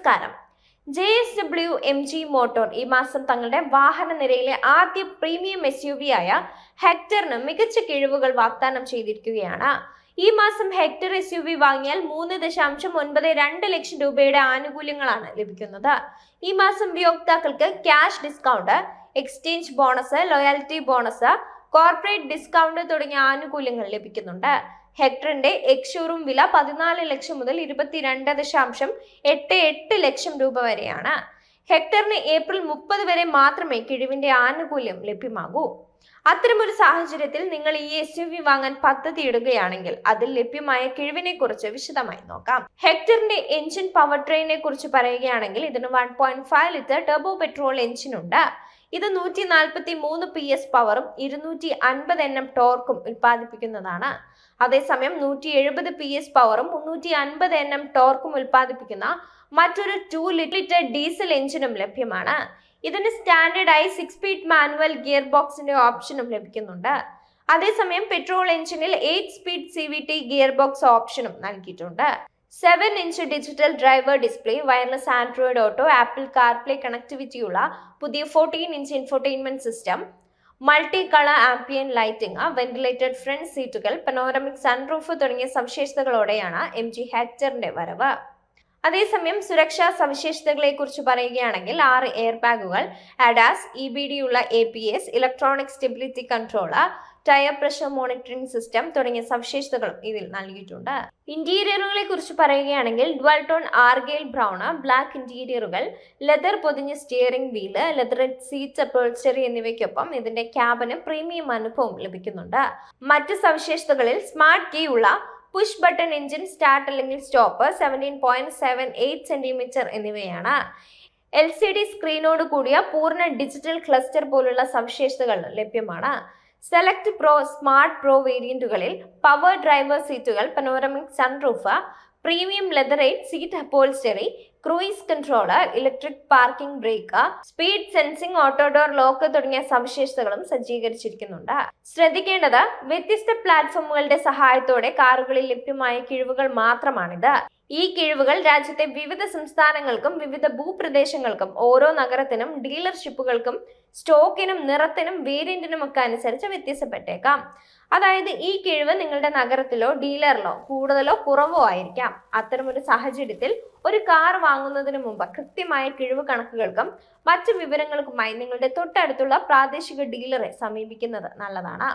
നമസ്കാരം. JSW MG motor ഈ മാസം തങ്ങളുടെ വാഹന നിരയിലെ ആദ്യ പ്രീമിയം SUV ആയ ഹെക്ടറിന് മികച്ച കിഴിവുകൾ വാഗ്ദാനം ചെയ്തിരിക്കുകയാണ്. ഈ മാസം ഹെക്ടർ SUV വാങ്ങിയാൽ 3.92 ലക്ഷം രൂപയുടെ ആനുകൂല്യങ്ങളാണ് ലഭിക്കുന്നത്. ഈ മാസം ഉപയോക്താക്കൾക്ക് cash discount, exchange bonus, loyalty bonus, corporate discount തുടങ്ങിയ ആനുകൂല്യങ്ങൾ ലഭിക്കുന്നുണ്ട്. ഹെക്ടറിന്റെ എക്സ്-ഷോറൂം വില 14 ലക്ഷം മുതൽ 22.88 ലക്ഷം രൂപ വരെയാണ്. ഹെക്ടറിന് ഏപ്രിൽ 30 വരെ മാത്രമേ കിഴിവിന്റെ ആനുകൂല്യം ലഭ്യമാകൂ. അത്തരമൊരു സാഹചര്യത്തിൽ നിങ്ങൾ ഈ SUV വാങ്ങാൻ പദ്ധതിയിടുകയാണെങ്കിൽ അതിൽ ലഭ്യമായ കിഴിവിനെ കുറിച്ച് വിശദമായി നോക്കാം. ഹെക്ടറിന്റെ എഞ്ചിൻ പവർ ട്രെയിനെ കുറിച്ച് പറയുകയാണെങ്കിൽ ഇതിന് 1.5 ലിറ്റർ ടർബോ പെട്രോൾ എഞ്ചിൻ ഉണ്ട്. ഇത് 143 PS പവറും 250 Nm ടോർക്കും ഉൽപ്പാദിപ്പിക്കുന്നതാണ്. അതേസമയം 170 PS പവറും 350 Nm ടോർക്കും ഉൽപ്പാദിപ്പിക്കുന്ന മറ്റൊരു 2 ലിറ്റർ ഡീസൽ എഞ്ചിനും ലഭ്യമാണ്. ഇതിന് സ്റ്റാൻഡേർഡായി 6 സ്പീഡ് മാനുവൽ ഗിയർ ബോക്സിന്റെ ഓപ്ഷനും ലഭിക്കുന്നുണ്ട്. അതേസമയം പെട്രോൾ എഞ്ചിനിൽ 8 സ്പീഡ് CVT ഗിയർ ബോക്സ് ഓപ്ഷനും നൽകിയിട്ടുണ്ട്. 7 inch digital driver display, wireless Android Auto, Apple CarPlay കണക്ടിവിറ്റിയുള്ള പുതിയ 14 inch infotainment system, multi colour ambient lighting, ventilated front സീറ്റുകൾ, പനോരമിക് സൺറൂഫ് തുടങ്ങിയ സവിശേഷതകളോടെയാണ് MG ഹെക്ടറിന്റെ വരവ്. അതേസമയം സുരക്ഷാ സവിശേഷതകളെ കുറിച്ച് പറയുകയാണെങ്കിൽ 6 എയർ ബാഗുകൾ, ADAS, EBD ഉള്ള ABS, electronic stability controller, tyre pressure monitoring system തുടങ്ങിയ സവിശേഷതകളും ഇതിൽ നൽകിയിട്ടുണ്ട്. ഇന്റീരിയറുകളെ കുറിച്ച് പറയുകയാണെങ്കിൽ dual tone argyle brown, black ഇന്റീരിയറുകൾ, ലെതർ പൊതിഞ്ഞ steering wheel, leathered seats, upholstery എന്നിവയ്ക്കൊപ്പം ഇതിന്റെ ക്യാബിന് പ്രീമിയം അനുഭവം ലഭിക്കുന്നുണ്ട്. മറ്റ് സവിശേഷതകളിൽ സ്മാർട്ട് കീ ഉള്ള പുഷ് ബട്ടൺ എഞ്ചിൻ സ്റ്റാർട്ട് അല്ലെങ്കിൽ സ്റ്റോപ്പ്, 17.78 സെന്റിമീറ്റർ എന്നിവയാണ്. LCD സ്ക്രീനോട് കൂടിയ പൂർണ്ണ ഡിജിറ്റൽ ക്ലസ്റ്റർ പോലുള്ള സവിശേഷതകൾ ലഭ്യമാണ്. സെലക്ട് പ്രോ, സ്മാർട്ട് പ്രോ വേരിയന്റുകളിൽ പവർ ഡ്രൈവർ സീറ്റുകൾ, panoramic sunroof, premium leatherette seat upholstery, cruise controller, electric parking brake, speed sensing, auto door lock തുടങ്ങിയ സവിശേഷതകളും സജ്ജീകരിച്ചിരിക്കുന്നുണ്ട്. ശ്രദ്ധിക്കേണ്ടത്, വ്യത്യസ്ത പ്ലാറ്റ്ഫോമുകളുടെ സഹായത്തോടെ കാറുകളിൽ ലഭ്യമായ കിഴിവുകൾ മാത്രമാണിത്. ഈ കിഴിവുകൾ രാജ്യത്തെ വിവിധ സംസ്ഥാനങ്ങൾക്കും വിവിധ ഭൂപ്രദേശങ്ങൾക്കും ഓരോ നഗരത്തിനും ഡീലർഷിപ്പുകൾക്കും സ്റ്റോക്കിനും നിറത്തിനും വേരിയന്റിനും ഒക്കെ അനുസരിച്ച് വ്യത്യാസപ്പെട്ടേക്കാം. അതായത് ഈ കിഴിവ് നിങ്ങളുടെ നഗരത്തിലോ ഡീലറിലോ കൂടുതലോ കുറവോ ആയിരിക്കാം. അത്തരമൊരു സാഹചര്യത്തിൽ ഒരു കാർ വാങ്ങുന്നതിന് മുമ്പ് കൃത്യമായ കിഴിവ് കണക്കുകൾക്കും മറ്റു വിവരങ്ങൾക്കുമായി നിങ്ങളുടെ തൊട്ടടുത്തുള്ള പ്രാദേശിക ഡീലറെ സമീപിക്കുന്നത് നല്ലതാണ്.